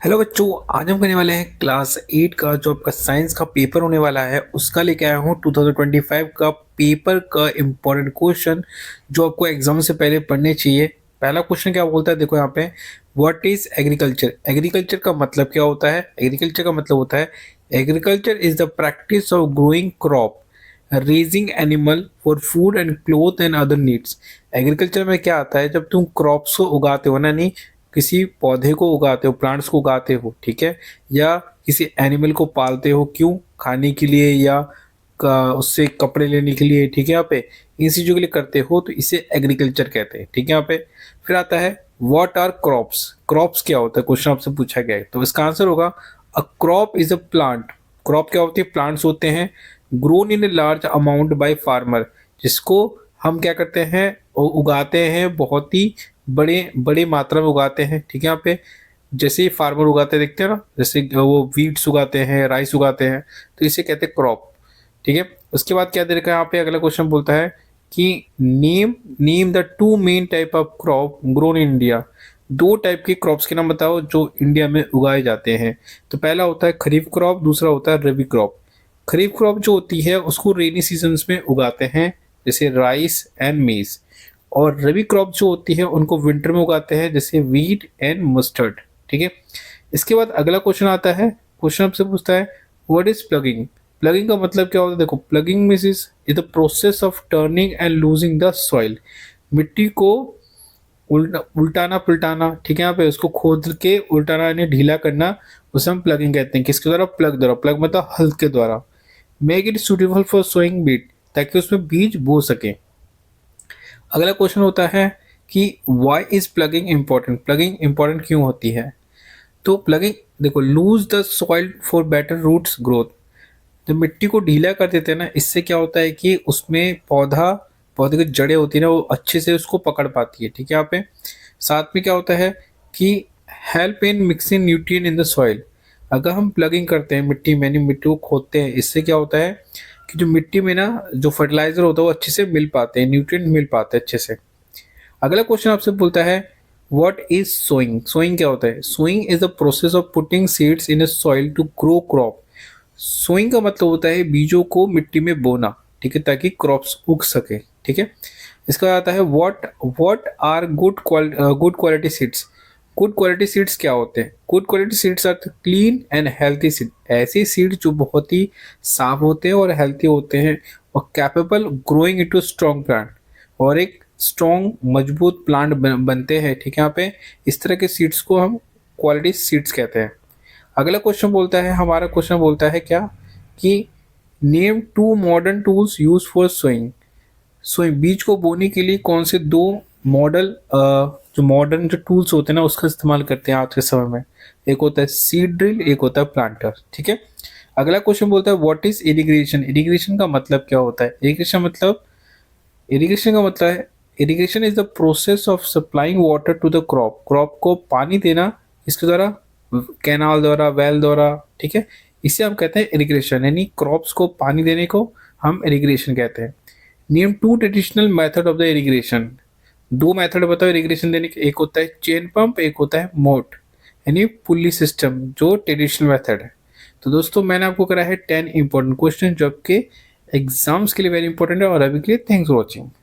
Hello बच्चों, आज हम करने वाले हैं क्लास 8 का जो आपका साइंस का पेपर होने वाला है उसका लेके आया हूँ 2025 का पेपर का इम्पोर्टेंट क्वेश्चन जो आपको एग्जाम से पहले पढ़ने चाहिए। पहला क्वेश्चन क्या बोलता है, देखो यहाँ पे, व्हाट इज एग्रीकल्चर। एग्रीकल्चर का मतलब क्या होता है? एग्रीकल्चर का मतलब होता है agriculture is the practice of growing crop, raising animal for food and cloth and other needs. Agriculture में क्या आता है, जब तुम क्रॉप्स को उगाते हो ना, नहीं किसी पौधे को उगाते हो, प्लांट्स को उगाते हो, ठीक है, या किसी एनिमल को पालते हो, क्यों? खाने के लिए या उससे कपड़े लेने के लिए, ठीक है, यहाँ पे इन चीज़ों के लिए करते हो तो इसे एग्रीकल्चर कहते हैं, ठीक है। यहाँ पे फिर आता है व्हाट आर क्रॉप्स। क्रॉप्स क्या होता है, क्वेश्चन आपसे पूछा गया है, तो इसका आंसर होगा a crop is a plant. Crop क्या होती है? प्लांट्स होते हैं, grown in a large amount by farmer, जिसको हम क्या करते हैं, उगाते हैं, बहुत ही बड़े बड़े मात्रा में उगाते हैं, ठीक है। यहाँ पे जैसे ही फार्मर उगाते हैं, देखते हैं ना, जैसे वो वीट्स उगाते हैं, राइस उगाते हैं, तो इसे कहते हैं क्रॉप, ठीक है। उसके बाद क्या दे रखा है यहाँ पे, अगला क्वेश्चन बोलता है कि name name the two main type of crop grown in India. दो टाइप के क्रॉप्स के नाम बताओ जो इंडिया में उगाए जाते हैं। तो पहला होता है खरीफ क्रॉप, दूसरा होता है रबी क्रॉप। खरीफ क्रॉप जो होती है उसको रेनी सीजन्स में उगाते हैं, जैसे राइस एंड मेज। और रबी क्रॉप जो होती है उनको विंटर में उगाते हैं, जैसे वीट एंड मस्टर्ड, ठीक है। इसके बाद अगला क्वेश्चन आता है, क्वेश्चन आपसे पूछता है व्हाट इज प्लगिंग। प्लगिंग का मतलब क्या होता है? देखो, plugging means is the process of turning and losing the soil. मिट्टी को उल्टाना पुल्टाना, ठीक है, यहाँ पे उसको खोद के उल्टाना यानी ढीला करना, उसे हम प्लगिंग कहते हैं। किसके द्वारा? प्लग द्वारा। प्लग मतलब हल के द्वारा। Make it suitable for sowing bed, ताकि उसमें बीज बो सके। अगला क्वेश्चन होता है कि why is ploughing important. Ploughing important क्यों होती है? तो प्लगिंग, देखो, loose the soil for better roots growth. जब मिट्टी को ढीला कर देते हैं ना, इससे क्या होता है कि उसमें पौधे की जड़ें होती है ना, वो अच्छे से उसको पकड़ पाती है, ठीक है। यहाँ पे साथ में क्या होता है कि help in mixing nutrient in the soil. अगर हम प्लगिंग करते हैं मिट्टी में, नहीं मिट्टी को खोदते हैं, इससे क्या होता है कि जो मिट्टी में ना जो फर्टिलाइजर होता है वो अच्छे से मिल पाते हैं, न्यूट्रिएंट मिल पाते हैं अच्छे से। अगला क्वेश्चन आपसे बोलता है व्हाट इज सोइंग। सोइंग क्या होता है? Sowing is the process of putting seeds in a soil to grow crop. Sowing का मतलब होता है बीजों को मिट्टी में बोना, ठीक है, ताकि क्रॉप्स उग सके, ठीक है। इसका आता है what what are good quality seeds. Good quality seeds क्या होते हैं? Good quality seeds are clean and healthy seed. ऐसे सीड जो बहुत ही साफ होते हैं और हेल्थी होते हैं और capable growing into strong plant, और एक स्ट्रॉन्ग मजबूत प्लांट बनते हैं, ठीक है। यहाँ पे इस तरह के सीड्स को हम क्वालिटी सीड्स कहते हैं। अगला क्वेश्चन बोलता है, हमारा क्वेश्चन बोलता है क्या कि name two modern tools use for sowing. Sowing, बीज को बोने के लिए कौन से दो मॉडल जो मॉडर्न जो टूल्स होते हैं ना उसका इस्तेमाल करते हैं आज के समय में। एक होता है सीड ड्रिल, एक होता है प्लांटर, ठीक है। अगला क्वेश्चन बोलता है व्हाट इज इरिगेशन। इरिगेशन का मतलब क्या होता है? इरिगेशन का मतलब है irrigation is the process of supplying water to the crop. Crop को पानी देना, इसके द्वारा, कैनाल द्वारा, वेल द्वारा, ठीक है, इसे हम कहते हैं इरिगेशन, यानी क्रॉप्स को पानी देने को हम इरिगेशन कहते हैं। Name two traditional method of the irrigation. दो मेथड बताओ इरिगेशन देने के। एक होता है चेन पंप, एक होता है मोट यानी पुल्ली सिस्टम, जो ट्रेडिशनल मेथड है। तो दोस्तों, मैंने आपको करा है 10 इंपॉर्टेंट क्वेश्चन जो आपके एग्जाम्स के लिए वेरी इंपॉर्टेंट है। और अभी के लिए थैंक्स फॉर वॉचिंग।